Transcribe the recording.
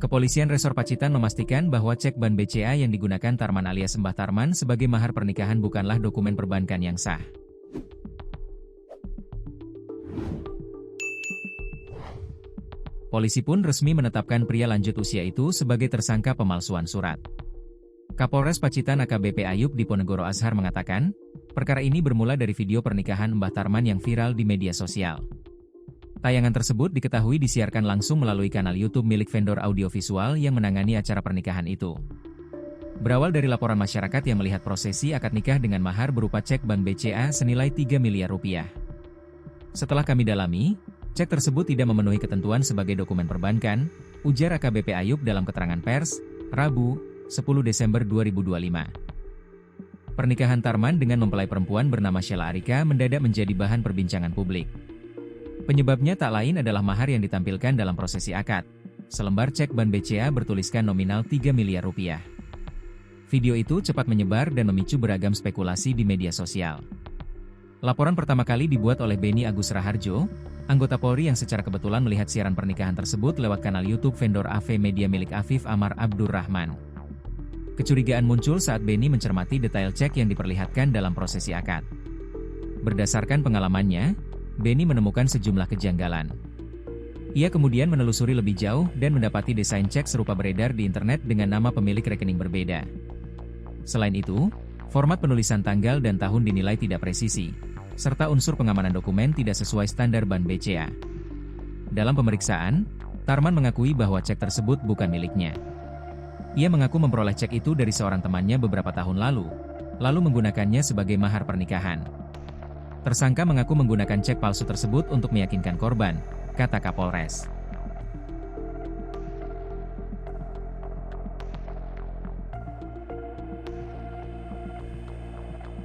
Kepolisian Resor Pacitan memastikan bahwa cek ban BCA yang digunakan Tarman alias Mbah Tarman sebagai mahar pernikahan bukanlah dokumen perbankan yang sah. Polisi pun resmi menetapkan pria lanjut usia itu sebagai tersangka pemalsuan surat. Kapolres Pacitan AKBP Ayub Diponegoro Azhar mengatakan, perkara ini bermula dari video pernikahan Mbah Tarman yang viral di media sosial. Tayangan tersebut diketahui disiarkan langsung melalui kanal YouTube milik vendor audiovisual yang menangani acara pernikahan itu. Berawal dari laporan masyarakat yang melihat prosesi akad nikah dengan mahar berupa cek ban BCA senilai 3 miliar rupiah. Setelah kami dalami, cek tersebut tidak memenuhi ketentuan sebagai dokumen perbankan, ujar AKBP Ayub dalam keterangan pers, Rabu, 10 Desember 2025. Pernikahan Tarman dengan mempelai perempuan bernama Sheila Arika mendadak menjadi bahan perbincangan publik. Penyebabnya tak lain adalah mahar yang ditampilkan dalam prosesi akad. Selembar cek ban BCA bertuliskan nominal 3 miliar rupiah. Video itu cepat menyebar dan memicu beragam spekulasi di media sosial. Laporan pertama kali dibuat oleh Beni Agus Raharjo, anggota Polri yang secara kebetulan melihat siaran pernikahan tersebut lewat kanal YouTube vendor AV Media milik Afif Amar Abdurrahman. Kecurigaan muncul saat Beni mencermati detail cek yang diperlihatkan dalam prosesi akad. Berdasarkan pengalamannya, Beni menemukan sejumlah kejanggalan. Ia kemudian menelusuri lebih jauh dan mendapati desain cek serupa beredar di internet dengan nama pemilik rekening berbeda. Selain itu, format penulisan tanggal dan tahun dinilai tidak presisi, serta unsur pengamanan dokumen tidak sesuai standar ban BCA. Dalam pemeriksaan, Tarman mengakui bahwa cek tersebut bukan miliknya. Ia mengaku memperoleh cek itu dari seorang temannya beberapa tahun lalu menggunakannya sebagai mahar pernikahan. Tersangka mengaku menggunakan cek palsu tersebut untuk meyakinkan korban, kata Kapolres.